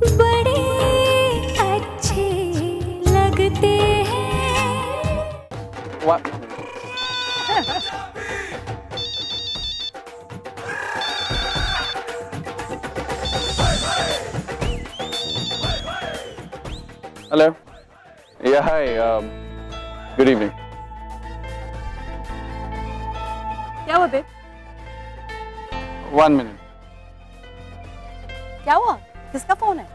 बड़े अच्छे लगते हैं। हेलो, या हाय, गुड इवनिंग। क्या हुआ बे? 1 मिनट। क्या हुआ? किसका फोन है?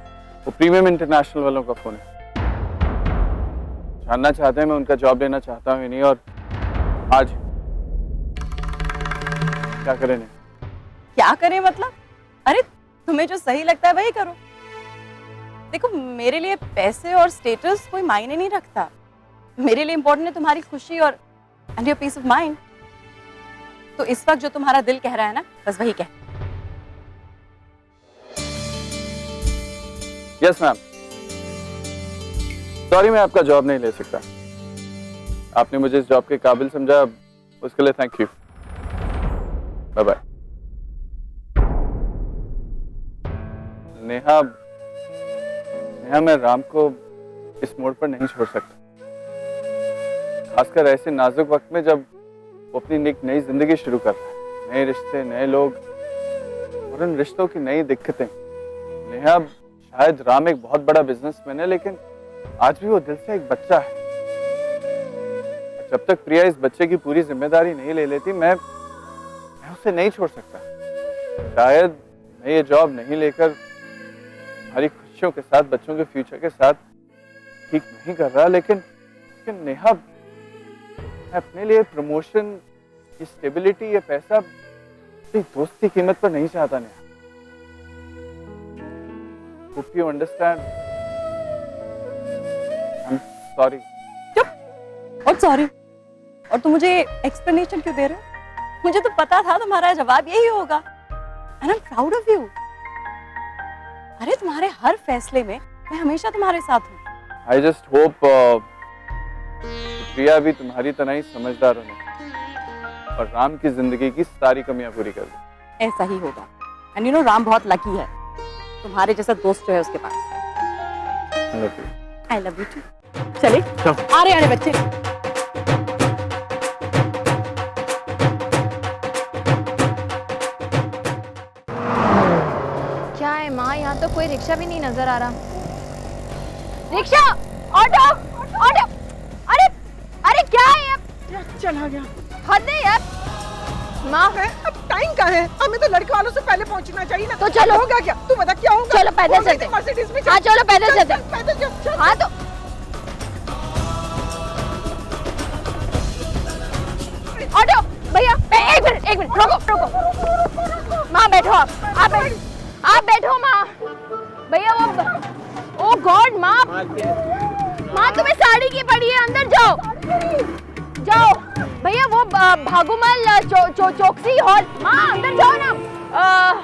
वो प्रीमियम इंटरनेशनल वालों का फोन है। जानना चाहते हैं मैं उनका जॉब लेना चाहता हूँ नहीं, और आज क्या करें? नहीं क्या करें मतलब? अरे तुम्हें जो सही लगता है वही करो। देखो मेरे लिए पैसे और स्टेटस कोई मायने नहीं रखता। मेरे लिए इम्पोर्टेंट है तुम्हारी खुशी और and your peace of mind. तो इस वक्त जो तुम्हारा दिल कह रहा है ना, बस वही कह। यस मैम, सॉरी मैं आपका जॉब नहीं ले सकता। आपने मुझे इस जॉब के काबिल समझा, उसके लिए thank you. Bye bye. Neha, मैं राम को इस मोड़ पर नहीं छोड़ सकता, खासकर ऐसे नाजुक वक्त में जब वो अपनी एक नई जिंदगी शुरू कर रहा है। नए रिश्ते, नए लोग और उन रिश्तों की नई दिक्कतें। नेहा, शायद राम एक बहुत बड़ा बिजनेसमैन है, लेकिन आज भी वो दिल से एक बच्चा है। जब तक प्रिया इस बच्चे की पूरी जिम्मेदारी नहीं ले लेती, मैं उसे नहीं छोड़ सकता। शायद मैं ये जॉब नहीं लेकर हमारी खुशियों के साथ, बच्चों के फ्यूचर के साथ ठीक नहीं कर रहा, लेकिन नेहा, मैं अपने लिए प्रमोशन, ये स्टेबिलिटी, ये पैसा अपनी दोस्त की कीमत पर नहीं चाहता। Neha, hope you understand. I'm sorry. और सॉरी। और तुम मुझे एक्सप्लेनेशन क्यों दे रहे हो? मुझे तो पता था तुम्हारा जवाब यही होगा। And I am proud of you. अरे तुम्हारे हर फैसले में मैं हमेशा तुम्हारे साथ हूँ। I just hope प्रिया भी तुम्हारी तरह ही समझदार होने और राम की जिंदगी की सारी कमियां पूरी कर दे। ऐसा ही होगा। एंड यू नो राम बहुत लकी है, तुम्हारे जैसा दोस्त जो है उसके पास। I love you. I love you too. चले आ रहे बच्चे। क्या है माँ, यहाँ तो कोई रिक्शा भी नहीं नजर आ रहा। Rickshaw, auto, auto. अरे अरे क्या है अब? चला गया। हद है यार। माँ अब टाइम का है, हमें तो लड़के वालों से पहले पहुंचना चाहिए ना। तो चलो। होगा क्या? तू बता क्या होगा? चलो पैदल चलते। मर्सिडीज में हाँ चलो पैदल चलते। पैदल चल। हाँ तो ऑटो भैया, एक मिनट रुको। माँ बैठो, आप बैठो माँ। भैया वो ओ गॉड माँ तुम्हें साड़ी की पड़ी है, अंदर जाओ भैया। वो भागुमल चौकसी हॉल, माँ अंदर जाओ ना।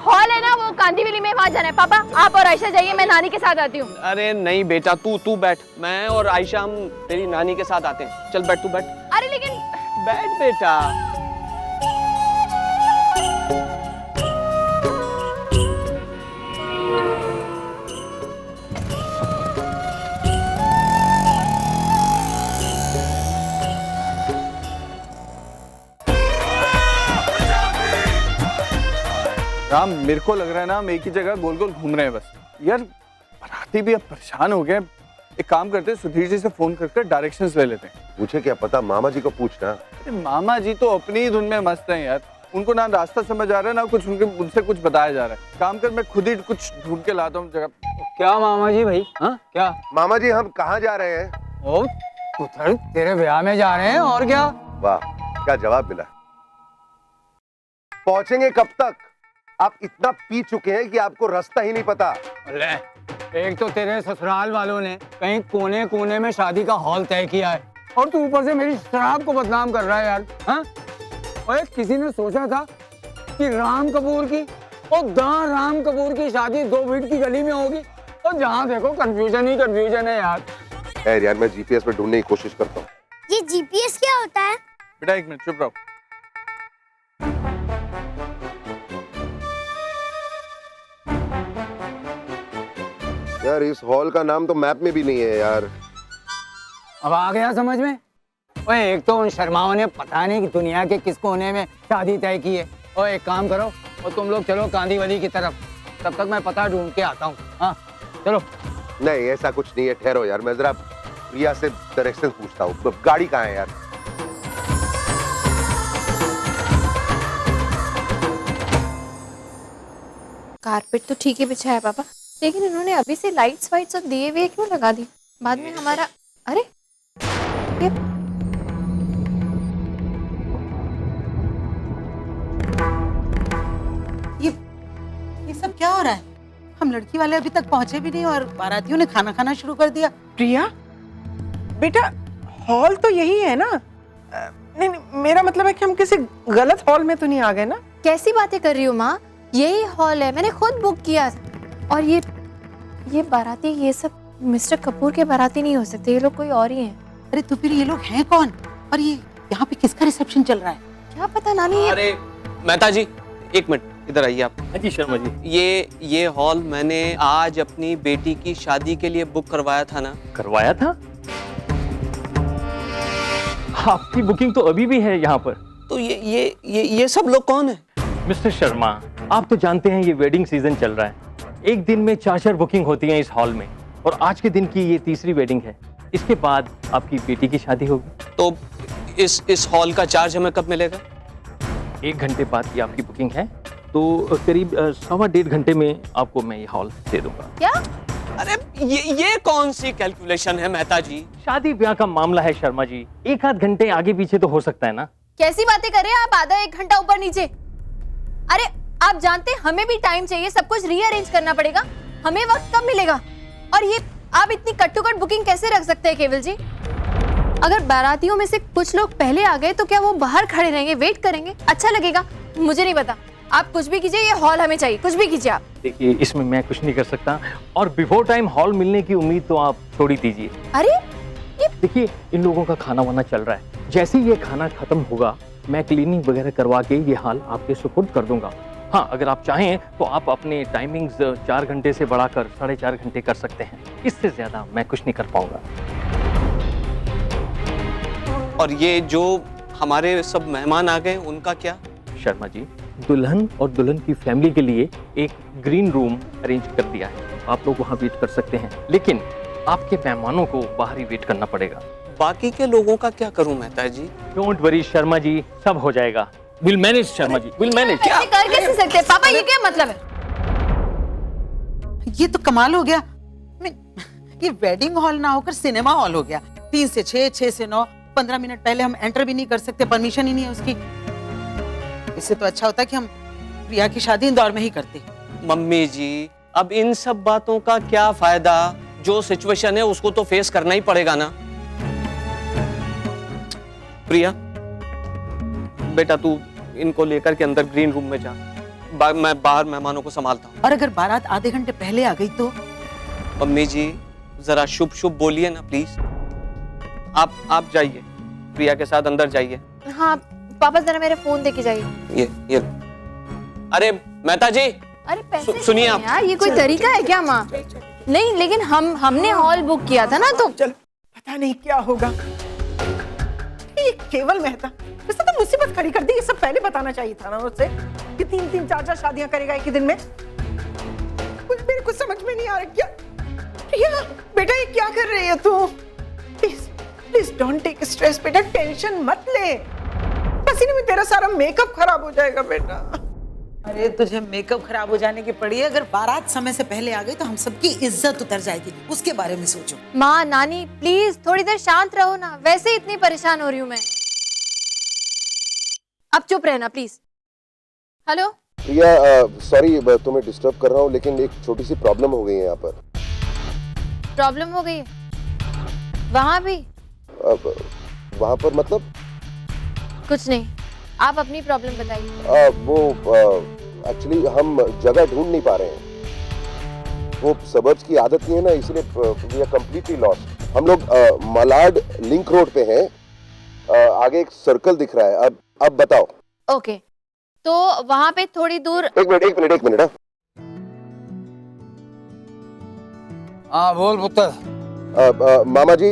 हॉल है ना वो कांदीवली में, वहाँ जाना है। पापा आप और आयशा जाइए, मैं नानी के साथ आती हूँ। अरे नहीं बेटा, तू बैठ। मैं और आयशा हम तेरी नानी के साथ आते हैं। चल बैठ, तू बैठ। अरे लेकिन बैठ बेटा। राम, मेरे को लग रहा है ना हम एक ही जगह गोल गोल घूम रहे हैं बस। यार बाराती भी अब परेशान हो गए। एक काम करते हैं, सुधीर जी से फोन करके डायरेक्शंस ले लेते हैं। मुझे क्या पता, मामा जी को पूछना। अरे मामा जी तो अपनी ही धुन में मस्त हैं यार, उनको ना रास्ता समझ आ रहा है ना कुछ उनसे कुछ बताया जा रहा है। काम कर, मैं खुद ही कुछ ढूंढ के लाता हूँ जगह। क्या मामा जी भाई? हाँ क्या? मामा जी हम कहाँ जा रहे हैं? ओ उधर तेरे ब्याह में जा रहे हैं, और क्या? वाह, क्या जवाब मिला। पहुंचेंगे कब तक? आप इतना पी चुके हैं कि आपको रास्ता ही नहीं पता। ले, एक तो तेरे ससुराल वालों ने कहीं कोने कोने में शादी का हॉल तय किया है, और तू ऊपर से मेरी शराब को बदनाम कर रहा है यार। हाँ? ओए, किसी ने सोचा था कि राम कपूर की और द राम कपूर की शादी 2 फीट की गली में होगी? और जहाँ देखो कंफ्यूजन ही कंफ्यूजन है यार। खैर यार, मैं जीपीएस पे ढूंढने की कोशिश करता हूँ। ये जीपीएस क्या होता है? बेटा एक मिनट चुप रहो। यार इस हॉल का नाम तो मैप में भी नहीं है यार। अब आ गया समझ में? ओए एक तो उन शर्माओं ने पता नहीं कि दुनिया के किस कोने में शादी तय की है। ओए एक काम करो और तुम लोग चलो कांदीवली की तरफ, तब तक मैं पता ढूंढ के आता हूँ। हाँ चलो। नहीं ऐसा कुछ नहीं है, ठहरो यार, मैं जरा प्रिया से डायरेक्शन पूछता हूँ। गाड़ी कहाँ है यार? कारपेट तो ठीक ही बिछा है पापा, लेकिन इन्होंने अभी से लाइट्स वाइट्स और दिए हुए क्यों लगा दी? बाद में हमारा अरे ये सब क्या हो रहा है? हम लड़की वाले अभी तक पहुंचे भी नहीं और बारातियों ने खाना खाना शुरू कर दिया। प्रिया बेटा, हॉल तो यही है ना? नहीं नहीं, मेरा मतलब है कि हम किसी गलत हॉल में तो नहीं आ गए ना? कैसी बातें कर रही हो माँ, यही हॉल है, मैंने खुद बुक किया था। और ये बाराती, ये सब मिस्टर कपूर के बाराती नहीं हो सकते, ये लोग कोई और ही हैं। अरे तो फिर ये लोग हैं कौन? और ये यहाँ पे किसका रिसेप्शन चल रहा है? क्या पता नानी। अरे मेहता जी एक मिनट इधर आइए आप। जी शर्मा जी। ये हॉल मैंने आज अपनी बेटी की शादी के लिए बुक करवाया था ना? करवाया था? आपकी बुकिंग तो अभी भी है यहाँ पर। तो ये सब लोग कौन है? मिस्टर शर्मा, आप तो जानते हैं ये वेडिंग सीजन चल रहा है। एक दिन में 4 बुकिंग होती हैं इस हॉल में, और आज के दिन की ये तीसरी वेडिंग है। इसके बाद आपकी बेटी की शादी होगी। तो इस हॉल का चार्ज हमें कब मिलेगा? 1 घंटे बाद की आपकी बुकिंग है, तो करीब 1.25 घंटे में आपको मैं ये हॉल दे दूंगा। क्या? अरे ये कौन सी कैलकुलेशन है मेहता जी? शादी ब्याह का मामला है शर्मा जी, 1 आध घंटे आगे पीछे तो हो सकता है ना। कैसी बातें कर रहे हैं आप? आधा 1 घंटा ऊपर नीचे? अरे आप जानते हैं हमें भी टाइम चाहिए, सब कुछ रीअरेंज करना पड़ेगा, हमें वक्त कब मिलेगा? और ये आप इतनी कट टू कट बुकिंग कैसे रख सकते हैं केवल जी? अगर बारातियों में से कुछ लोग पहले आ गए तो क्या वो बाहर खड़े रहेंगे, वेट करेंगे? अच्छा लगेगा? मुझे नहीं पता, आप कुछ भी कीजिए, ये हॉल हमें चाहिए, कुछ भी कीजिए आप। देखिए इसमें मैं कुछ नहीं कर सकता, और बिफोर टाइम हॉल मिलने की उम्मीद तो आप छोड़ ही दीजिए। अरे देखिए इन लोगों का खाना वाना चल रहा है, जैसे ही ये खाना खत्म होगा मैं क्लीनिंग वगैरह करवा के ये हॉल आपके सुपुर्द कर दूंगा। हाँ अगर आप चाहें तो आप अपने टाइमिंग्स 4 घंटे से बढ़ाकर 4.5 घंटे कर सकते हैं, इससे ज्यादा मैं कुछ नहीं कर पाऊंगा। और ये जो हमारे सब मेहमान आ गए उनका क्या? शर्मा जी, दुल्हन और दुल्हन की फैमिली के लिए एक ग्रीन रूम अरेंज कर दिया है, आप लोग वहाँ वेट कर सकते हैं, लेकिन आपके मेहमानों को बाहर ही वेट करना पड़ेगा। बाकी के लोगों का क्या करूं मेहता जी? डोंट वरी शर्मा जी, सब हो जाएगा। Will manage Sharma ji, will manage. क्या कर कैसे सकते हैं पापा, ये क्या मतलब है? ये तो कमाल हो गया। ये वेडिंग हॉल ना होकर सिनेमा हॉल हो गया। 3 से 6, 6 से 9, 15 मिनट पहले हम एंटर भी नहीं कर सकते, परमिशन ही नहीं है उसकी। इससे तो अच्छा होता कि हम प्रिया की शादी इंदौर में ही करते। मम्मी जी अब इन सब बातों का क्या फायदा? जो सिचुएशन है उसको तो फेस करना ही पड़ेगा ना। प्रिया बेटा तू इनको लेकर के अंदर ग्रीन रूम में जा, मैं बाहर मेहमानों को संभालता हूँ। और अगर बारात आधे घंटे पहले आ गई तो? मम्मी जी जरा शुभ शुभ बोलिए ना प्लीज। आप जाइए, प्रिया के साथ अंदर जाइए। हाँ पापा जरा मेरा फोन दे के जाइए। ये अरे मेहता जी अरे पैसे सुनिए आप। यार ये कोई तरीका है क्या माँ? नहीं लेकिन हमने हॉल बुक किया था ना, तो चल पता नहीं क्या होगा। ये केवल मेहता, इसने तो मुसीबत खड़ी कर दी। ये सब पहले बताना चाहिए था ना उससे कि 3-3, 4-4 शादियां करेगा एक ही दिन में। कुछ मेरे कुछ समझ में नहीं आ रहा। क्या प्रिया बेटा ये क्या कर रही है तू? प्लीज डोंट टेक स्ट्रेस बेटा, टेंशन मत ले, पसीने में तेरा सारा मेकअप खराब हो जाएगा बेटा। अरे तुझे मेकअप खराब हो जाने की पड़ी है, अगर बारात समय से पहले आ गई तो हम सबकी इज्जत उतर जाएगी, उसके बारे में सोचो। माँ नानी प्लीज थोड़ी देर शांत रहो ना, वैसे इतनी परेशान हो रही हूँ मैं। अब चुप रहना प्लीज। हेलो प्रिया सॉरी तुम्हें डिस्टर्ब कर रहा हूँ, लेकिन एक छोटी सी प्रॉब्लम हो गई है यहाँ पर। प्रॉब्लम हो गई है? वहाँ भी? वहाँ पर मतलब? कुछ नहीं, आप अपनी प्रॉब्लम बताइए। वो एक्चुअली हम जगह ढूंढ नहीं पा रहे हैं, वो सबर्ब्स की आदत नहीं है ना, इसलिए वी आर कंप्लीटली लॉस्ट। हम लोग मलाड लिंक रोड पे हैं, आगे एक सर्कल दिख रहा है। अब बताओ। ओके तो वहाँ पे थोड़ी दूर। एक मिनट। हाँ बोल पुत्र। मामा जी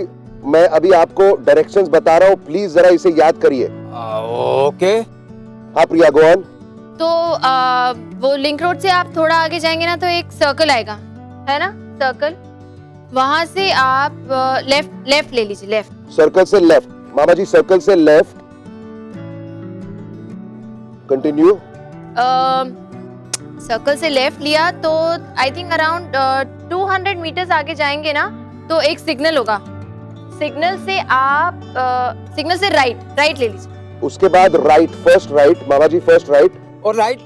मैं अभी आपको डायरेक्शंस बता रहा हूँ, प्लीज जरा इसे याद करिए। ओके। हाँ प्रिया गो ऑन। तो वो लिंक रोड से आप थोड़ा आगे जाएंगे ना तो एक सर्कल आएगा, है ना, सर्कल, वहां से आप लेफ्ट ले लीजिए, लेफ्ट। सर्कल से लेफ्ट, मामा जी सर्कल से लेफ्ट, कंटिन्यू। सर्कल से लेफ्ट लिया तो आई थिंक अराउंड 200 मीटर्स आगे जाएंगे ना तो एक सिग्नल होगा, सिग्नल से आप सिग्नल से राइट ले लीजिए। उसके बाद राइट, फर्स्ट राइट, मामा जी फर्स्ट राइट। और राइट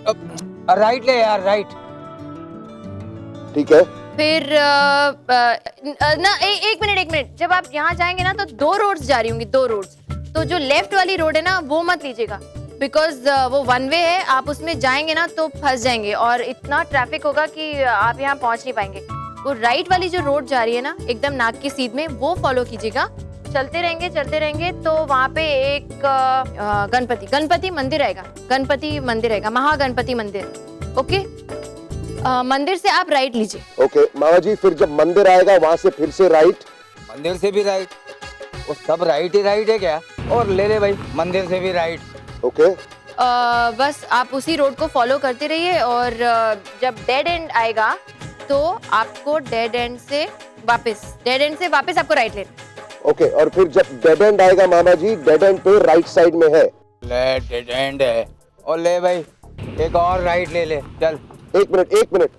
ले यार, राइट। ठीक है। फिर एक मिनट, जब आप यहाँ जाएंगे ना तो 2 रोड्स जा रही होंगी, 2 रोड्स, तो जो लेफ्ट वाली रोड है ना वो मत लीजिएगा, बिकॉज वो 1 वे है, आप उसमें जाएंगे ना तो फंस जाएंगे और इतना ट्रैफिक होगा कि आप यहाँ पहुँच नहीं पाएंगे। वो राइट वाली जो रोड जा रही है ना एकदम नाक की सीध में, वो फॉलो कीजिएगा। चलते रहेंगे तो वहाँ पे एक गणपति मंदिर आएगा, महागणपति मंदिर। ओके, मंदिर से आप राइट लीजिए। ओके मामा जी, फिर जब मंदिर आएगा वहाँ से फिर से राइट। मंदिर से भी राइट? वो सब राइट ही राइट है क्या? और ले भाई, मंदिर से भी राइट। ओके। बस आप उसी रोड को फॉलो करते रहिए और जब डेड एंड आएगा तो आपको डेड एंड से वापस आपको राइट लेना। ओके, और फिर जब डेड एंड आएगा मामा जी, डेड एंड पे राइट साइड में है। ले डेड एंड है, और ले भाई एक और राइट ले चल। एक मिनट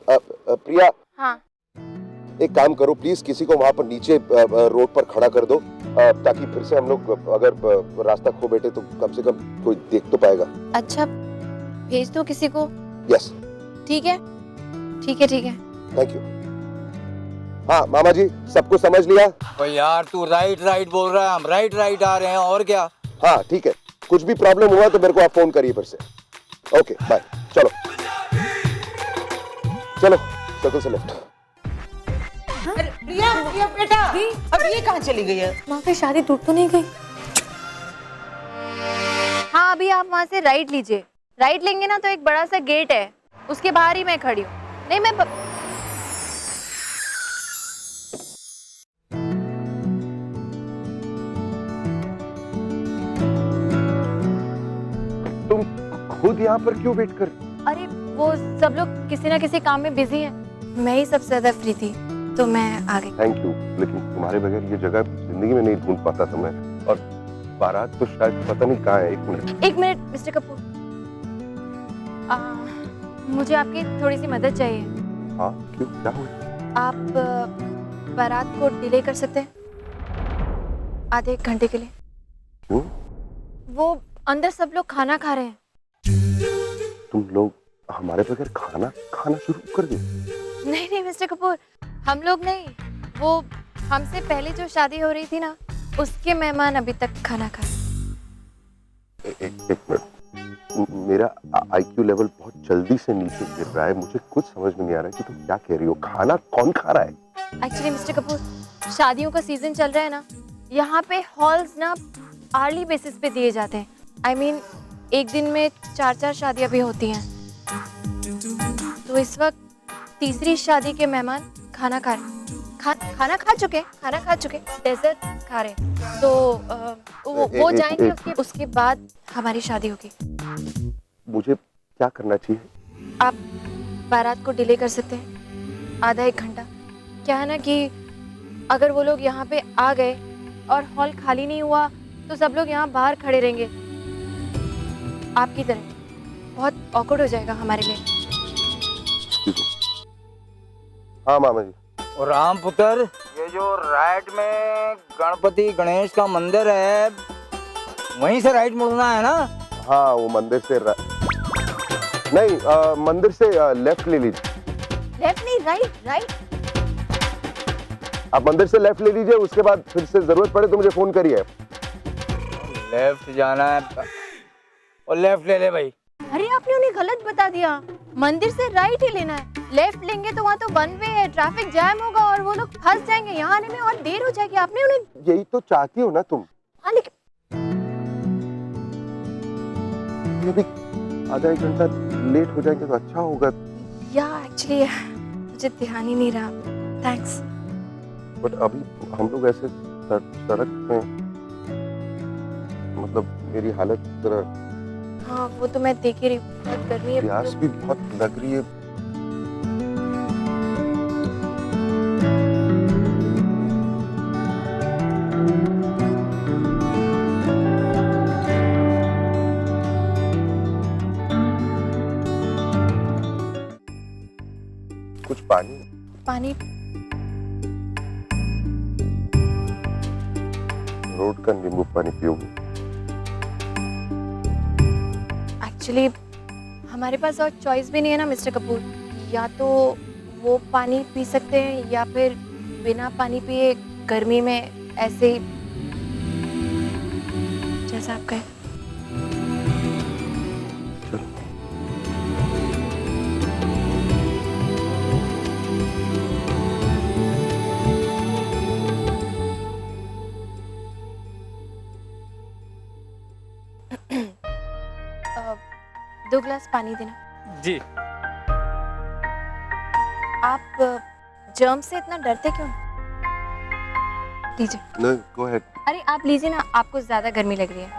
प्रिया। हाँ। एक काम करो प्लीज, किसी को वहाँ पर नीचे रोड पर खड़ा कर दो, ताकि फिर से हम लोग अगर रास्ता खो बैठे तो कम से कम कोई देख तो पाएगा। अच्छा, भेज दो किसी को। यस। ठीक है। Thank you. हाँ मामा जी, सबको समझ लिया? भाई यार तू राइट बोल रहा है, हम राइट आ रहे हैं, और क्या। हाँ ठीक है, कुछ भी प्रॉब्लम हुआ तो मेरे को आप फोन करिए फिर से। Okay bye. चलो सर्कल से लेफ्ट। प्रिया बेटा, अब ये कहाँ चली गई है? वहाँ पे शादी टूट तो नहीं गई? हाँ, अभी आप वहाँ से राइट लीजिए, राइट लेंगे ना तो एक बड़ा सा गेट है, उसके बाहर ही मैं खड़ी हूँ। नहीं, मैं तुम खुद यहाँ पर क्यों वेट कर? अरे वो सब लोग किसी ना किसी काम में बिजी हैं, मैं ही सबसे ज्यादा फ्री थी तो मैं आ गई। थैंक यू, लेकिन तुम्हारे बगैर ये जगह जिंदगी में नहीं ढूंढ पाता था मैं, और बारात तो शायद पता नहीं कहाँ है। एक मिनट मिस्टर कपूर, मुझे आपकी थोड़ी सी मदद चाहिए। हाँ क्यों, क्या हुआ? आप बारात को डिले कर सकते हैं आधे 1 घंटे के लिए? क्यों? वो अंदर सब लोग खाना खा रहे हैं। तुम लोग हमारे बगैर खाना शुरू कर दिए? नहीं मिस्टर कपूर, हम लोग नहीं, वो हमसे पहले जो शादी हो रही थी ना उसके मेहमान अभी तक खाना खा रहे। एक मिनट, मेरा IQ लेवल बहुत जल्दी से नीचे गिर रहा है, मुझे कुछ समझ में नहीं आ रहा है कि तुम क्या कह रही हो। खाना कौन खा रहा है? एक्चुअली मिस्टर कपूर, शादियों का सीजन चल रहा है ना, यहाँ पे हॉल्स ना आर्ली बेसिस पे दिए जाते हैं। I mean, एक दिन में 4 शादियां भी होती हैं, तो इस वक्त तीसरी शादी के मेहमान खाना खा चुके डेजर्ट खा रहे हैं, तो वो जाएंगे, उसके बाद हमारी शादी होगी। मुझे क्या करना चाहिए? आप बारात को डिले कर सकते हैं आधा 1 घंटा। क्या है ना कि अगर वो लोग यहाँ पे आ गए और हॉल खाली नहीं हुआ तो सब लोग यहाँ बाहर खड़े रहेंगे आपकी तरह, बहुत ऑकवर्ड हो जाएगा हमारे लिए। हाँ मामा जी। और राम पुत्र, ये जो राइट में गणपति गणेश का मंदिर है वहीं से राइट मुड़ना है ना? हाँ वो मंदिर से नहीं, मंदिर से लेफ्ट ले लीजिए। लेफ्ट नहीं, राइट। आप मंदिर से लेफ्ट ले लीजिए, उसके बाद फिर से जरूरत पड़े तो मुझे फोन करिए। लेफ्ट जाना है और लेफ्ट ले भाई। अरे आपने उन्हें गलत बता दिया, मंदिर से राइट ही लेना है। लेफ्ट लेंगे तो वहाँ तो 1 वे है, ट्रैफिक जैम होगा और वो लोग फंस जाएंगे, यहाँ आने में और देर हो जाएगी। आपने उन्हें यही तो चाहती हो ना तुम? हाँ लेकिन ये भी आधा 1 घंटा लेट हो जाएंगे तो अच्छा होगा। या एक्चुअली मुझे ध्यान ही नहीं रहा। थैंक्स। बट अभी हम लोग ऐसे सड़क में, मतलब मेरी हालत जरा, हाँ वो तो मैं देख ही रही हूँ, बहुत गर्मी है। प्यास भी बहुत लग रही है। कुछ पानी? पानी? रोड का नींबू पानी पियोगे? एक्चुअली हमारे पास और चॉइस भी नहीं है ना मिस्टर कपूर, या तो वो पानी पी सकते हैं या फिर बिना पानी पिए गर्मी में ऐसे ही, जैसा आप कहें। दो गिलास पानी देना। जी। आप जर्म से इतना डरते क्यों? लीजिए। No, go ahead. अरे आप लीजिए ना, आपको ज्यादा गर्मी लग रही है।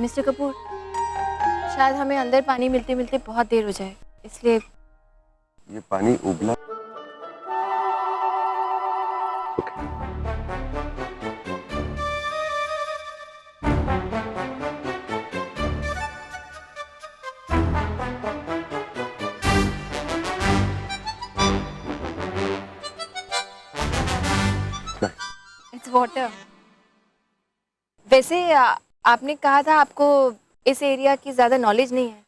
मिस्टर कपूर, शायद हमें अंदर पानी मिलते मिलते बहुत देर हो जाए, इसलिए। ये पानी उबला। It's water. वैसे आपने कहा था आपको इस एरिया की ज्यादा नॉलेज नहीं है,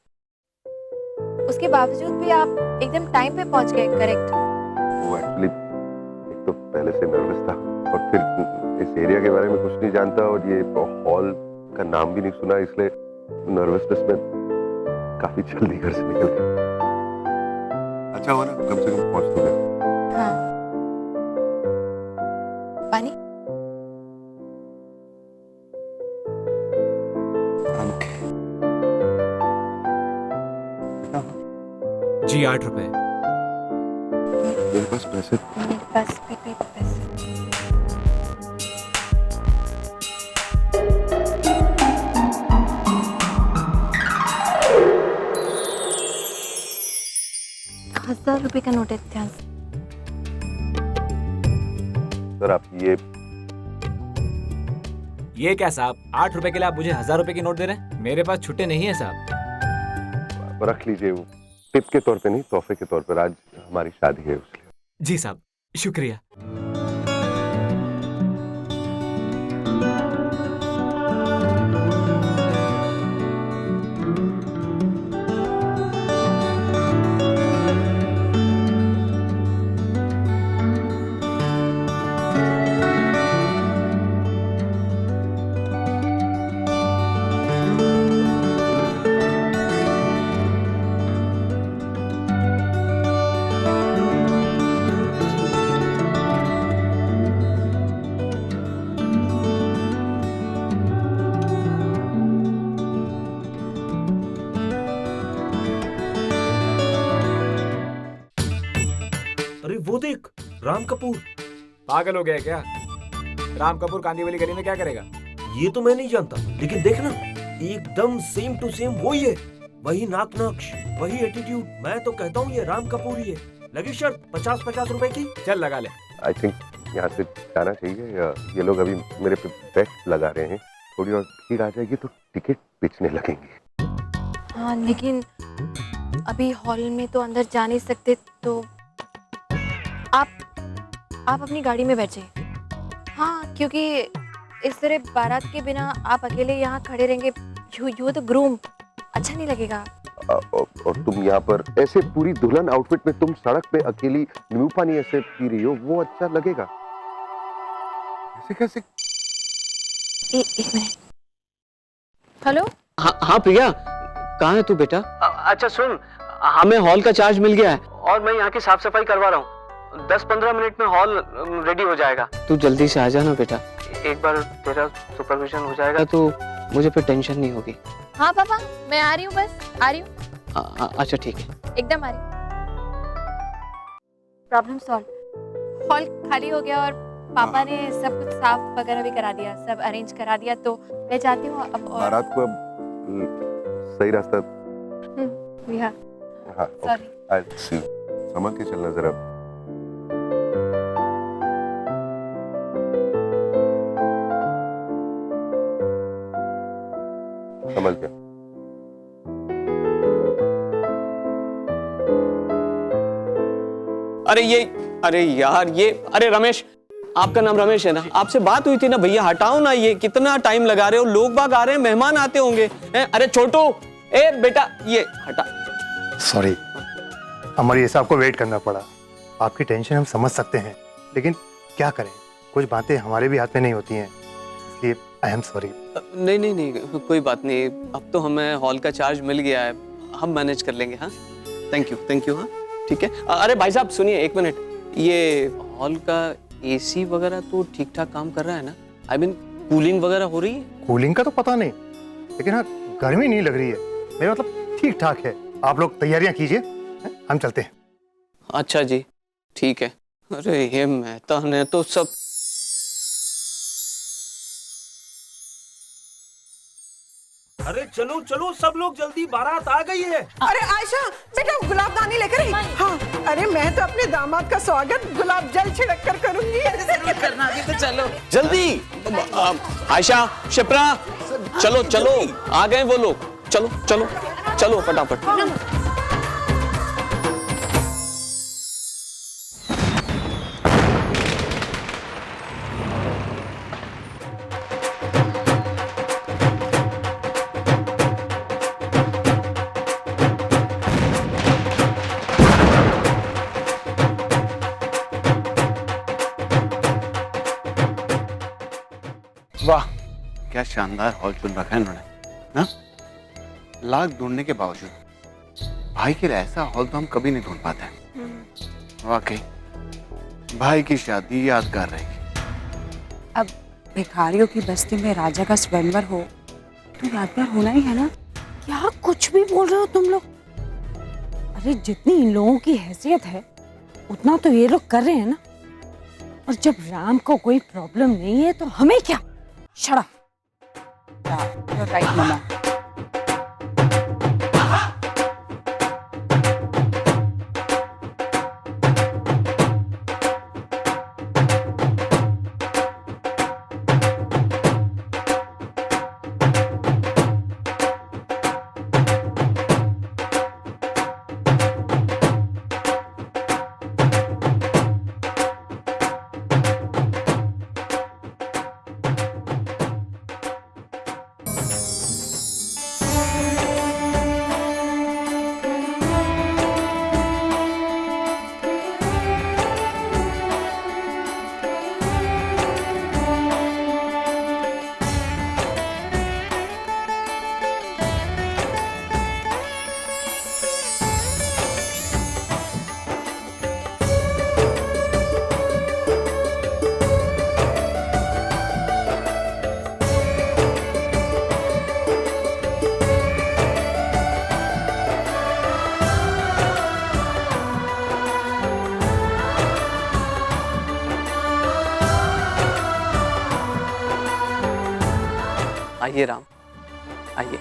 उसके बावजूद भी आप एकदम टाइम पे पहुंच गए। करेक्ट? वो एक्चुअली एक तो पहले से नर्वस था और फिर इस एरिया के बारे में कुछ नहीं जानता और ये हॉल का नाम भी नहीं सुना, इसलिए नर्वसनेस में काफी जल्दी घर से निकल गया। अच्छा हुआ ना, कम से कम पहुंच तो गए। हाँ। पानी? जी 8 रुपए। मेरे पास पैसे? मेरे पास भी पैसे। ₹1000 का नोट है। ध्यान से। सर आप ये क्या साहब, 8 रुपए के लिए आप मुझे 1000 रुपए की नोट दे रहे हैं? मेरे पास छुट्टे नहीं है साहब। रख लीजिए, वो टिप के तौर पे नहीं, तोहफे के तौर पर। आज हमारी शादी है उसलिए। जी साहब, शुक्रिया। अरे वो देख, राम कपूर। पागल हो गया है क्या? राम कपूर कांदीवली गली में क्या करेगा? ये तो मैं नहीं जानता, लेकिन देखना एकदम सेम टू सेम वही है, वही नाक नक्श, वही एटीट्यूड। मैं तो कहता हूँ ये राम कपूर ही है। लगी शर्त 50-50 रुपए की? चल लगा ले। आई थिंक यहाँ से जाना चाहिए। ये लोग अभी मेरे पे बेट लगा रहे हैं, थोड़ी और भीड़ आ जाएगी तो टिकट बेचने लगेंगे। हाँ लेकिन अभी हॉल में तो अंदर जा नहीं सकते, तो आप अपनी गाड़ी में बैठ जाइए। हाँ, क्योंकि इस तरह बारात के बिना आप अकेले यहाँ खड़े रहेंगे, यू तो ग्रूम, अच्छा नहीं लगेगा। और तुम यहाँ पर ऐसे पूरी दुल्हन आउटफिट में तुम सड़क पे अकेली नींबू पानी ऐसे पी रही हो, वो अच्छा लगेगा? ऐसे कैसे? एक मिनट। हेलो? हाँ प्रिया, कहाँ है तू बेटा? अच्छा सुन, हमें हॉल का चार्ज मिल गया है और मैं यहाँ की साफ सफाई करवा रहा हूँ। 10-15 मिनट में हॉल रेडी हो जाएगा। तू जल्दी से आ जाना बेटा, एक बार तेरा सुपरविजन हो जाएगा तो मुझे फिर टेंशन नहीं होगी। हाँ पापा, मैं आ रही हूँ, बस आ रही हूँ। अच्छा ठीक है, एकदम आ रही हूँ। Problem solve. हॉल खाली हो गया और पापा ने सब कुछ साफ वगैरह भी करा दिया, सब अरेंज करा दिया, तो मैं जाती हूँ अब। और बारात को अब सही रास्ता। हाँ हाँ, सॉरी। संभल के चलना जरा। संभल के। अरे यार ये, अरे रमेश, आपका नाम रमेश है ना? आपसे बात हुई थी ना भैया, हटाओ ना, ये कितना टाइम लगा रहे हो, लोग बाग आ रहे हैं, मेहमान आते होंगे। अरे छोटू, ए बेटा ये हटा। सॉरी अमर, ये आपको वेट करना पड़ा। आपकी टेंशन हम समझ सकते हैं, लेकिन क्या करें, कुछ बातें हमारे भी हाथ में नहीं होती हैं, इसलिए आई एम सॉरी। नहीं, कोई बात नहीं, अब तो हमें हॉल का चार्ज मिल गया है, हम मैनेज कर लेंगे। हाँ थैंक यू। हाँ ठीक है। अरे भाई साहब सुनिए एक मिनट, ये हॉल का एसी वगैरह तो ठीक ठाक काम कर रहा है ना? आई मीन कूलिंग वगैरह हो रही है? कूलिंग का तो पता नहीं, लेकिन हाँ गर्मी नहीं लग रही है, मेरा मतलब ठीक ठाक है। आप लोग तैयारियां कीजिए, हम चलते हैं। अच्छा जी ठीक है। अरे ये मेहता ने तो सब। अरे चलो चलो सब लोग जल्दी, बारात आ गई है। अरे आयशा बेटा गुलाबदानी लेकर आई। हाँ अरे मैं तो अपने दामाद का स्वागत गुलाब जल छिड़क कर करूंगी। जरूर करना, अभी तो चलो जल्दी। आयशा, शिप्रा, चलो आ गए वो लोग, चलो फटाफट। वाह क्या शानदार हॉल चुन रखा है इन्होंने ना। लाख ढूंढने के बावजूद भाई के लिए ऐसा हॉल तो हम कभी नहीं ढूंढ पाते हैं। वाकई भाई की शादी यादगार रहेगी। अब भिखारियों की बस्ती में राजा का स्वयंवर हो तो यादगार होना ही है ना। क्या कुछ भी बोल रहे हो तुम लोग? अरे जितनी इन लोगों की हैसियत है उतना तो ये लोग कर रहे हैं ना। और जब राम को कोई प्रॉब्लम नहीं है तो हमें क्या? Shut up. Yeah, you're right, Mama. आइए राम, आइए।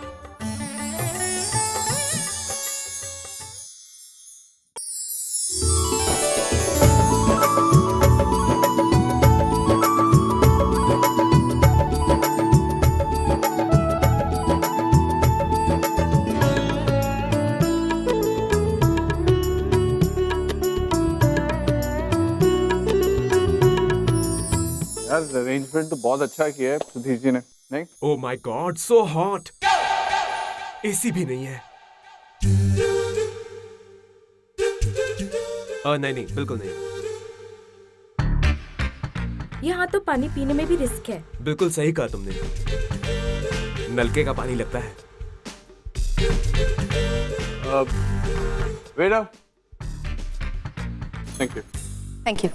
यार अरेंजमेंट तो बहुत अच्छा किया है सुधीर जी ने, नहीं? Oh my God so hot. AC भी नहीं है। नहीं बिल्कुल नहीं। यहाँ तो पानी पीने में भी रिस्क है। बिल्कुल सही कहा तुमने, नलके का पानी लगता है। Wait up. Thank you. Thank you.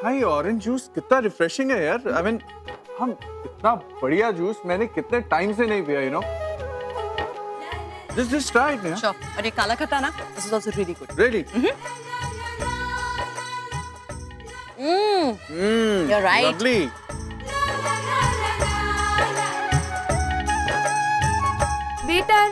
हाँ ये ऑरेंज जूस कितना रिफ्रेशिंग है यार। आई मीन हम इतना बढ़िया जूस मैंने कितने टाइम से नहीं पिया, you know. Just try it, yeah. Sure. और ये काला खट्टा ना, this is also really good. Really? You're right. Lovely. Waiter,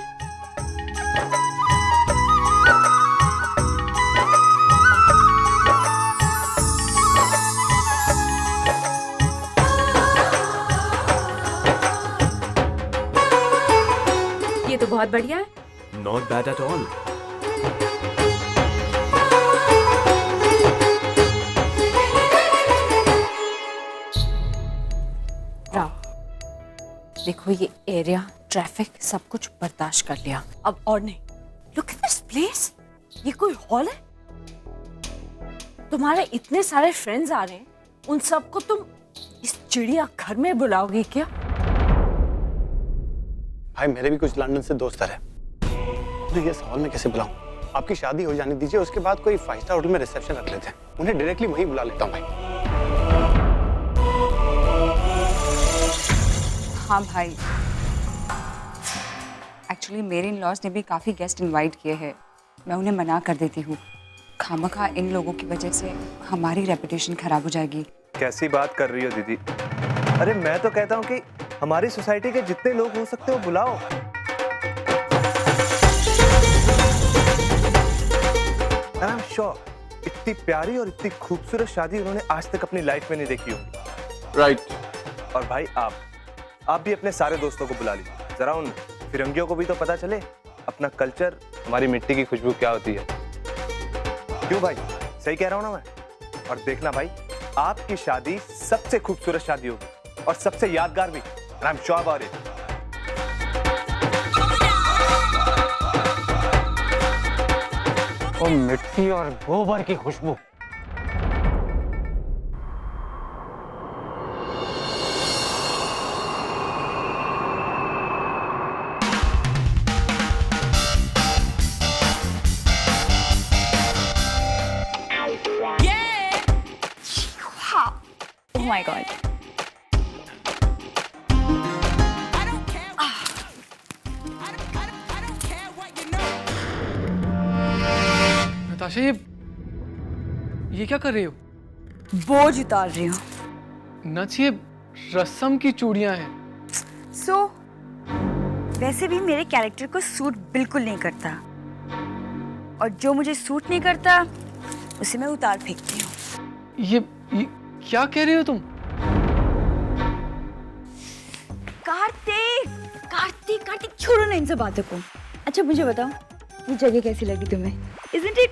ये तो बहुत बढ़िया है। Not bad at all. देखो ये एरिया, ट्रैफिक सब कुछ बर्दाश्त कर लिया, अब और नहीं। लुक एट दिस प्लेस, ये कोई हॉल है? तुम्हारे इतने सारे फ्रेंड्स आ रहे हैं, उन सबको तुम इस चिड़िया घर में बुलाओगे क्या? भाई मेरे भी कुछ लंदन से दोस्त है, उन्हें इस हॉल में कैसे बुलाऊं? आपकी शादी हो जाने दीजिए, उसके बाद कोई 5 स्टार होटल में रिसेप्शन रख लेते हैं, उन्हें डायरेक्टली वहीं बुला लेता हूं भाई। हाँ भाई, एक्चुअली मेरे इन लॉज ने भी काफ़ी गेस्ट इनवाइट किए हैं, मैं उन्हें मना कर देती हूँ। खामखा इन लोगों की वजह से हमारी रेपुटेशन खराब हो जाएगी। कैसी बात कर रही हो दीदी? अरे मैं तो कहता हूँ कि हमारी सोसाइटी के जितने लोग हो सकते हो बुलाओ। And I'm sure, इतनी प्यारी और इतनी खूबसूरत शादी उन्होंने आज तक अपनी लाइफ में नहीं देखी होगी। राइट। और भाई आप भी अपने सारे दोस्तों को बुला लीजिए, जरा उन फिरंगियों को भी तो पता चले अपना कल्चर, हमारी मिट्टी की खुशबू क्या होती है। क्यों भाई, सही कह रहा हूं ना मैं? और देखना भाई, आपकी शादी सबसे खूबसूरत शादी होगी और सबसे यादगार भी। And I'm sure about it. और मिट्टी और गोबर की खुशबू। Oh my God. नताशा, ये क्या कर रही हो? बोझ उतार रही हूँ। नच, ये रस्म की चूड़ियां हैं। वैसे भी मेरे कैरेक्टर को सूट बिल्कुल नहीं करता, और जो मुझे सूट नहीं करता उसे मैं उतार फेंकती हूँ। ये क्या कह रही हो तुम? कार्तिक छोड़ो ना इन सब बातों को। अच्छा मुझे बताओ, ये जगह कैसी लगी तुम्हें? Isn't it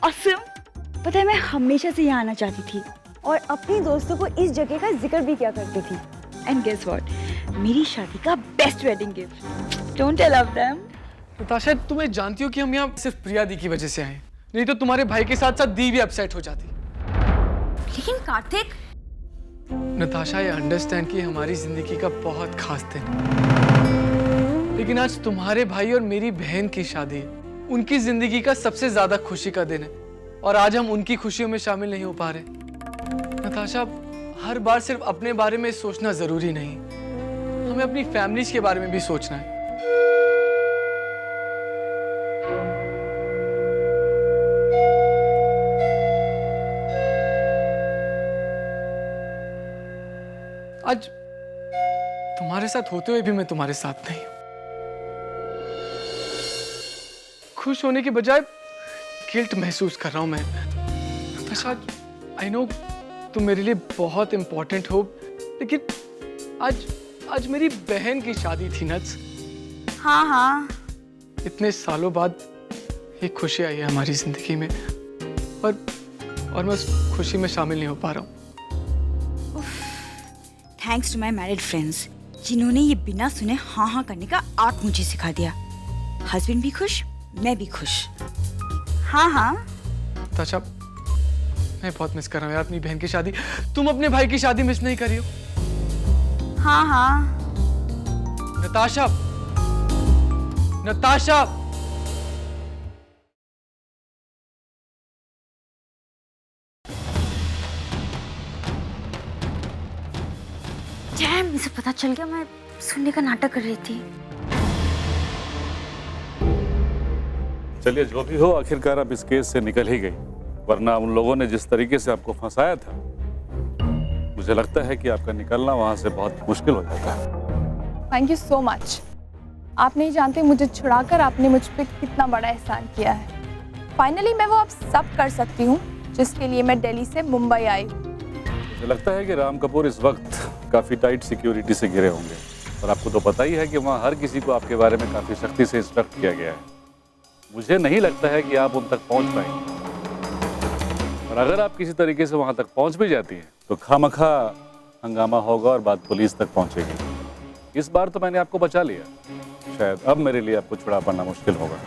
awesome? पता है मैं हमेशा से यहाँ आना चाहती थी और अपनी दोस्तों को इस जगह का जिक्र भी किया करती थी। And guess what? मेरी शादी का best wedding gift. Don't I love them? Natasha, तुम्हें जानती हो कि हम यहाँ सिर्फ प्रिया दी की वजह से आए, नहीं तो तुम्हारे भाई के साथ साथ दी भी अपसेट हो जाती। लेकिन कार्तिक, नताशा, ये अंडरस्टैंड कि हमारी जिंदगी का बहुत खास दिन, लेकिन आज तुम्हारे भाई और मेरी बहन की शादी है, उनकी जिंदगी का सबसे ज्यादा खुशी का दिन है, और आज हम उनकी खुशियों में शामिल नहीं हो पा रहे। नताशा, हर बार सिर्फ अपने बारे में सोचना जरूरी नहीं, हमें अपनी फैमिलीज के बारे में भी सोचना है। आज तुम्हारे साथ होते हुए भी मैं तुम्हारे साथ नहीं हूं। खुश होने के बजाय गिल्ट महसूस कर रहा हूं मैं। नताशा, आई नो तुम मेरे लिए बहुत इंपॉर्टेंट हो, लेकिन आज मेरी बहन की शादी थी नच। हाँ। इतने सालों बाद ये खुशी आई है हमारी जिंदगी में, और मैं उस खुशी में शामिल नहीं हो पा रहा हूँ। Thanks to my married friends, जिन्होंने ये बिना सुने हाँ करने का आर्ट मुझे सिखा दिया। हस्बैंड भी खुश, मैं भी खुश। हाँ। नताशा, मैं बहुत मिस कर रहा हूँ यार अपनी बहन की शादी। तुम अपने भाई की शादी मिस नहीं करी हो? हाँ। नताशा, डैम, मुझे पता चल गया, मैं सुनने का नाटक कर रही थी। चलिए जो भी हो, आखिरकार आप इस केस से निकल ही गई, वरना उन लोगों ने जिस तरीके से आपको फंसाया था, मुझे लगता है कि आपका निकलना वहां से बहुत मुश्किल हो जाता है। Thank you so much. आप नहीं जानते मुझे छुड़ाकर आपने मुझ पे कितना बड़ा एहसान किया है। फाइनली मैं वो अब सब कर सकती हूँ जिसके लिए मैं दिल्ली से मुंबई आई। मुझे लगता है कि राम कपूर इस वक्त काफी टाइट सिक्योरिटी से घिरे होंगे, और आपको तो पता ही है कि वहाँ हर किसी को आपके बारे में काफी सख्ती से इंस्ट्रक्ट किया गया है। मुझे नहीं लगता है कि आप उन तक पहुँच पाएंगे, और अगर आप किसी तरीके से वहाँ तक पहुँच भी जाती हैं तो खामखा हंगामा होगा और बात पुलिस तक पहुँचेगी। इस बार तो मैंने आपको बचा लिया, शायद अब मेरे लिए आपको छुड़ा पाना मुश्किल होगा।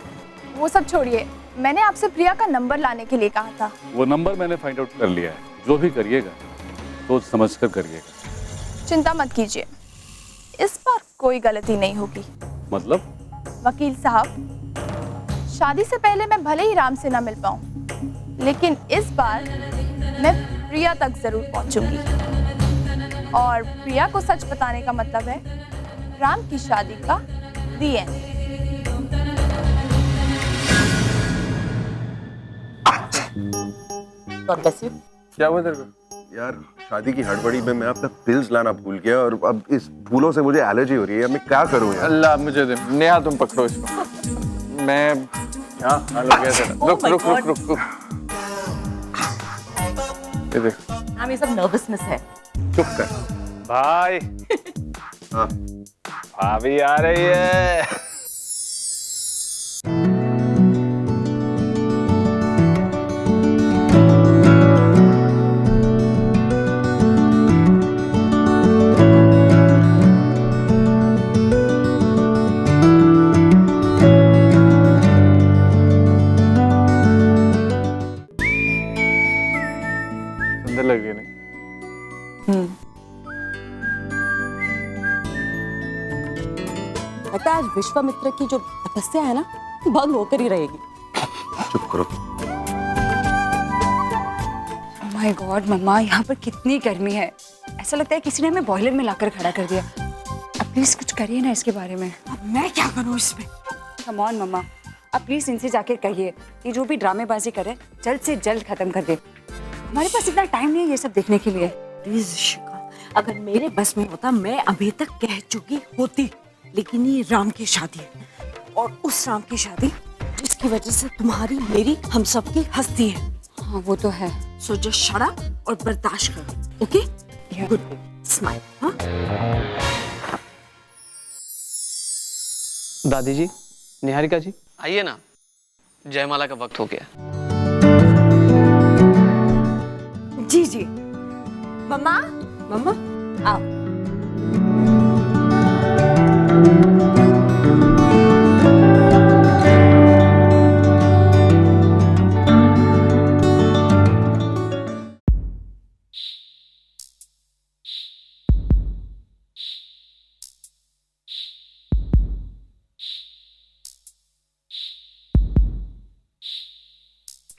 वो सब छोड़िए, मैंने आपसे प्रिया का नंबर लाने के लिए कहा था। वो नंबर मैंने फाइंड आउट कर लिया है। जो भी करिएगा सोच समझ कर करिएगा। चिंता मत कीजिए, इस बार कोई गलती नहीं होगी। मतलब? वकील साहब, शादी से पहले मैं भले ही राम से ना मिल पाऊं, लेकिन इस बार मैं प्रिया तक जरूर पहुंचूंगी। और प्रिया को सच बताने का मतलब है राम की शादी का दी एंड। क्या हुआ तेरे को? यार शादी की हड़बड़ी में मैं अपना पिल्स लाना भूल गया, और अब इस फूलों से मुझे एलर्जी हो रही है। मैं क्या करूं यार? अल्लाह मुझे दे। नेहा तुम पकड़ो इसको। मैं हाँ हाल हो गया तेरा। रुक रुक रुक रुक रुक। ये देख। हाँ, ये सब नर्वसनेस है। चुप कर भाई। हाँ भाभी आ रही है। सुंदर लग रही है नहीं? लगता है आज विश्वामित्र की जो तपस्या है ना, भंग होकर ही रहेगी। चुप करो। माय गॉड मम्मा, यहाँ पर कितनी गर्मी है। ऐसा लगता है किसी ने हमें बॉयलर में लाकर खड़ा कर दिया। अब प्लीज कुछ करिए ना इसके बारे में। अब मैं क्या करूँ इसमें? कम ऑन मम्मा, अब प्लीज इनसे जाकर कहिए कि जो भी ड्रामेबाजी करे जल्द से जल्द खत्म कर दे। हमारे पास इतना टाइम नहीं है ये सब देखने के लिए। प्लीज शिका, अगर मेरे बस में होता मैं अभी तक कह चुकी होती, लेकिन ये राम की शादी है, और उस राम की शादी जिसकी वजह से तुम्हारी मेरी हम सब की हस्ती है। हाँ वो तो है। सो जस्ट शट अप और बर्दाश्त करो, ओके? Good, smile. हाँ दादी जी, निहारिका जी, आइए ना, जयमाला का वक्त हो गया। जी जी। मम्मा, मम्मा आओ।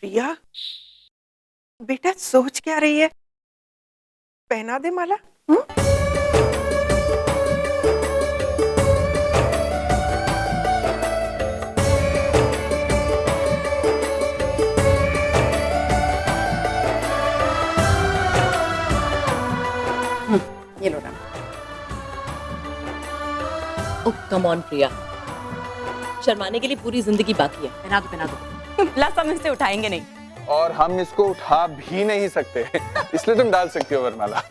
प्रिया, बेटा सोच क्या रही है? पहना दे माला। ये लो ना। ओह कम ऑन प्रिया, शर्माने के लिए पूरी जिंदगी बाकी है। पहना दो, पहना दो। प्लस हम इसे उठाएंगे नहीं, और हम इसको उठा भी नहीं सकते, इसलिए तुम डाल सकती हो वरमाला।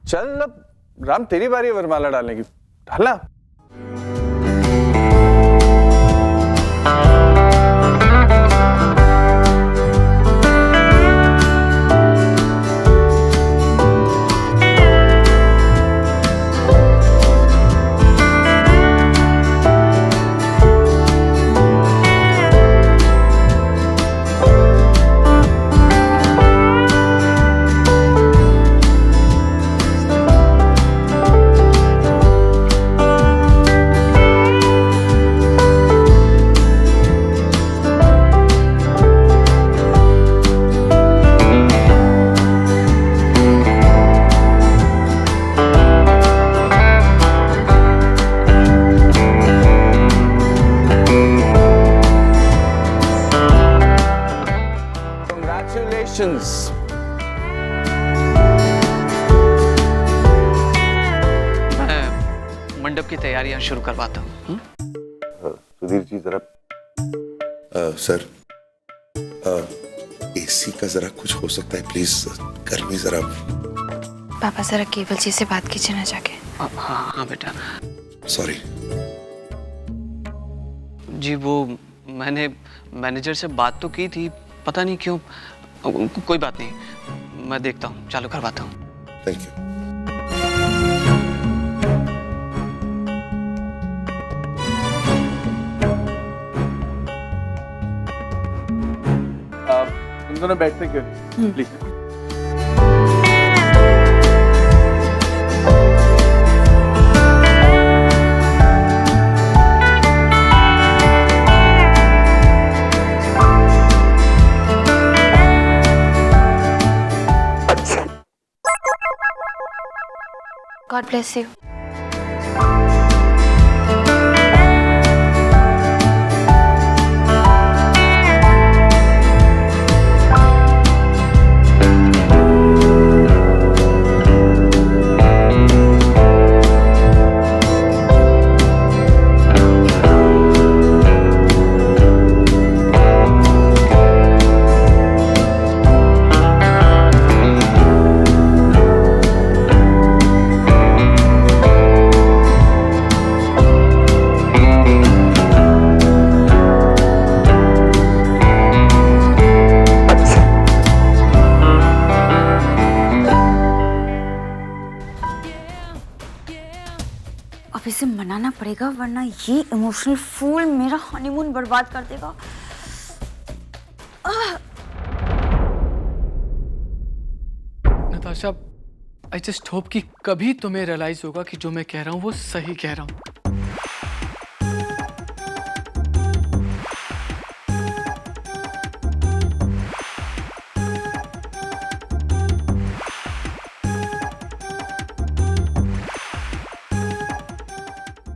चल अब राम तेरी बारी है वरमाला डालने की, डालना। मंडप की तैयारियां शुरू करवाता हूँ। सुधीर जी जरा सर एसी का जरा कुछ हो सकता है प्लीज, गर्मी जरा। पापा जरा केवल जी से बात कीजिए ना जाके। हाँ हाँ बेटा। सॉरी जी, वो मैंने मैनेजर से बात तो की थी, पता नहीं क्यों। कोई बात नहीं, मैं देखता हूँ, चालू करवाता हूँ। Thank you. तुम दोनों बैठते क्यों नहीं? प्लीज। God bless you. अब इसे मनाना पड़ेगा वरना ये इमोशनल फूल मेरा हनीमून बर्बाद कर देगा। नताशा, आई जस्ट होप कि कभी तुम्हें रियलाइज होगा कि जो मैं कह रहा हूँ वो सही कह रहा हूँ।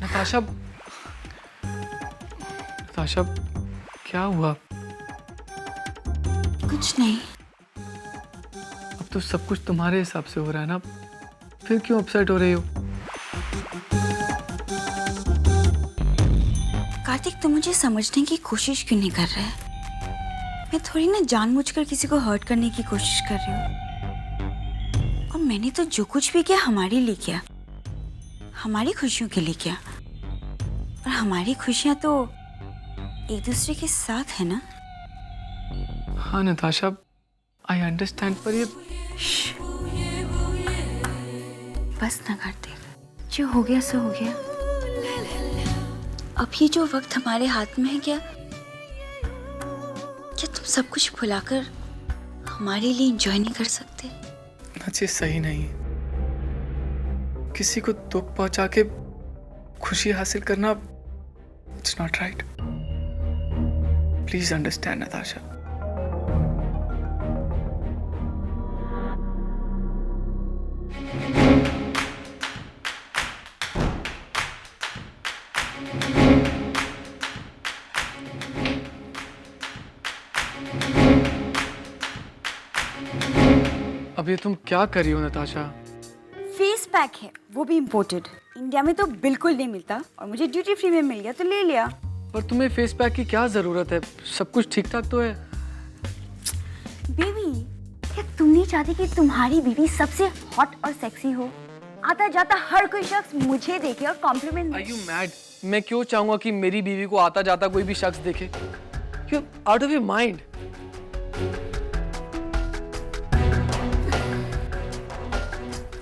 नताशा, नताशा, क्या हुआ? कुछ नहीं। अब तो सब कुछ तुम्हारे हिसाब से हो रहा है ना, फिर क्यों अपसेट हो रही हो? कार्तिक, तुम मुझे समझने की कोशिश क्यों नहीं कर रहे? मैं थोड़ी ना जानबूझकर किसी को हर्ट करने की कोशिश कर रही हूँ। और मैंने तो जो कुछ भी किया हमारे लिए किया, हमारी खुशियों के लिए किया। और हमारी खुशियां तो एक दूसरे के साथ है ना। हाँ नताशा, आई अंडरस्टैंड, पर ये बस ना कार्तिक, जो हो गया सो हो गया। अब ये जो वक्त हमारे हाथ में है, क्या तुम सब कुछ भुलाकर हमारे लिए एंजॉय नहीं कर सकते? ये सही नहीं। किसी को दुख पहुंचा के खुशी हासिल करना, it's not right. Please understand Natasha. अब ये तुम क्या कर रही हो नताशा? फेस पैक है, वो भी इम्पोर्टेड। इंडिया में तो बिल्कुल नहीं मिलता और मुझे ड्यूटी फ्री में मिल गया तो ले लिया। पर तुम्हें फेस पैक की क्या जरूरत है? सब कुछ ठीक ठाक तो है। बेबी, क्या तुम नहीं चाहती कि तुम्हारी बीवी सबसे हॉट और सेक्सी हो? आता जाता हर कोई शख्स मुझे देखे और कॉम्प्लीमेंट दे। Are you mad? मैं क्यों चाहूंगा कि मेरी बीवी को आता जाता कोई भी शख्स देखे? You're out of your mind.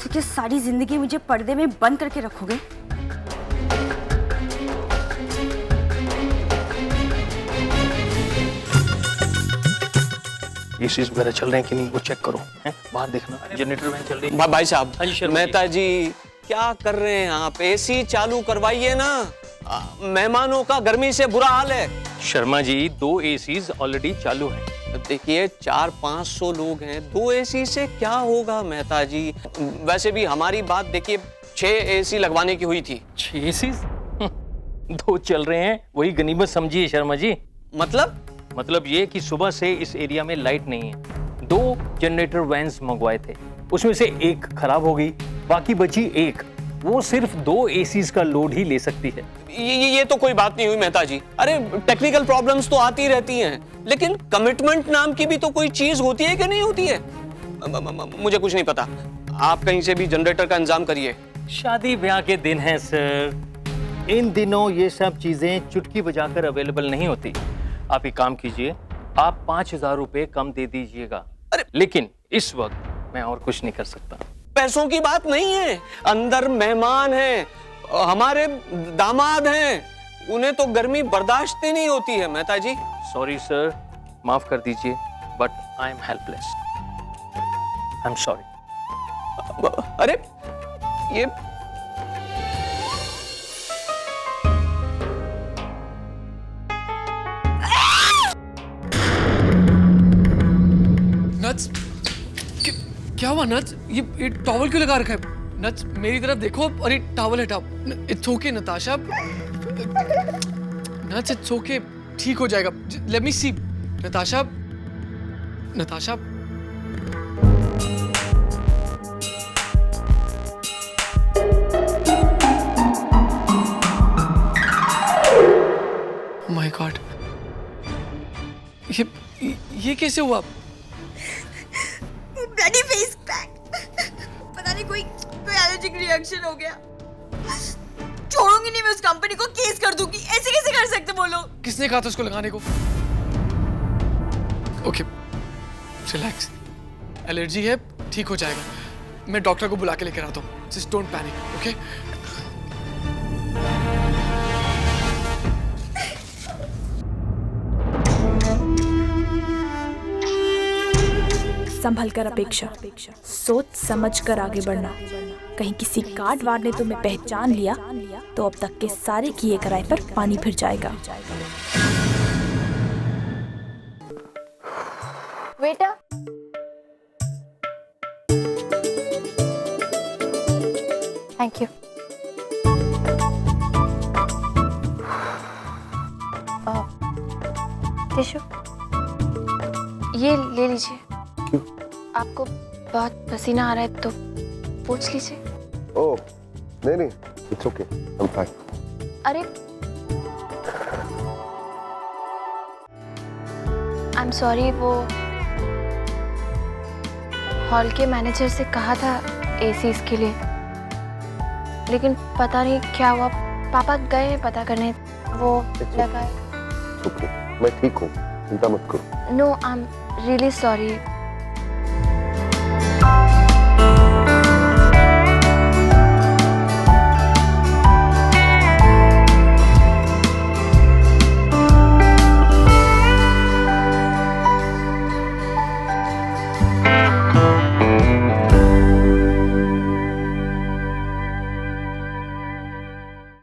तो क्या सारी जिंदगी मुझे पर्दे में बंद करके रखोगे? ये चीज वगैरह चल रहे हैं कि नहीं वो चेक करो, हैं? बाहर देखना, जनरेटर वैन चल रही है। भाई साहब, शर्मा मेहता जी क्या कर रहे हैं आप? एसी चालू करवाइए ना, मेहमानों का गर्मी से बुरा हाल है। शर्मा जी, 2 एसीज ऑलरेडी चालू हैं। देखिए 400-500 लोग हैं, 2 एसी से क्या होगा मेहता जी? वैसे भी हमारी बात देखिए 6 एसी लगवाने की हुई थी। 6 एसीज 2 चल रहे हैं, वही गनीमत समझिए शर्मा जी। मतलब ये कि सुबह से इस एरिया में लाइट नहीं है। 2 जनरेटर वैन्स मंगवाए थे, उसमें से 1 खराब हो गई, बाकी बची 1। वो सिर्फ 2 एसीज का लोड ही ले सकती है। ये तो कोई बात नहीं हुई मेहता जी। अरे टेक्निकल प्रॉब्लम्स तो आती रहती हैं, लेकिन कमिटमेंट नाम की भी तो कोई चीज होती है कि नहीं होती है? मुझे कुछ नहीं पता, आप कहीं से भी जनरेटर का इंतजाम करिए। शादी ब्याह के दिन है सर, इन दिनों ये सब चीजें चुटकी बजाकर अवेलेबल नहीं होती। आप एक काम कीजिए, आप 5,000 रुपए कम दे दीजिएगा। लेकिन इस वक्त मैं और कुछ नहीं कर सकता। पैसों की बात नहीं है, अंदर मेहमान हैं, हमारे दामाद हैं, उन्हें तो गर्मी बर्दाश्त ही नहीं होती है मेहता जी। सॉरी सर, माफ कर दीजिए, but I am helpless. I am sorry. अरे ये नट्स, क्या हुआ नट्स? ये टॉवल क्यों लगा रखा है? नट्स मेरी तरफ देखो और ये टॉवल हटाओ। It's okay Natasha, nuts it's okay, ठीक हो जाएगा। Let me see. Natasha, Natasha my god, ये कैसे हुआ? Bloody face crack. पता नहीं कोई एलर्जिक रिएक्शन हो गया। छोड़ूंगी नहीं मैं उस कंपनी को, केस कर दूंगी। ऐसे कैसे कर सकते बोलो? किसने कहा था उसको लगाने को? ओके रिलैक्स, एलर्जी है, ठीक हो जाएगा। मैं डॉक्टर को बुला के लेकर आता हूँ। Just don't panic, okay? संभल कर अपेक्षा, सोच समझ कर आगे बढ़ना। कहीं किसी कार्ड वार्ड ने तुम्हें पहचान लिया तो अब तक के सारे किए कराए पर पानी फिर जाएगा। बेटा थैंक यू। टिश्यू ये ले लीजिए। क्यों? आपको बहुत पसीना आ रहा है तो पूछ लीजिए। ओह नहीं, it's okay, I am fine. अरे आई एम सॉरी, वो हॉल के मैनेजर से कहा था एसीज के लिए, लेकिन पता नहीं क्या हुआ। पापा गए हैं पता करने, वो लगाए। ओके, मैं ठीक हूँ, चिंता मत करो। No I am really sorry.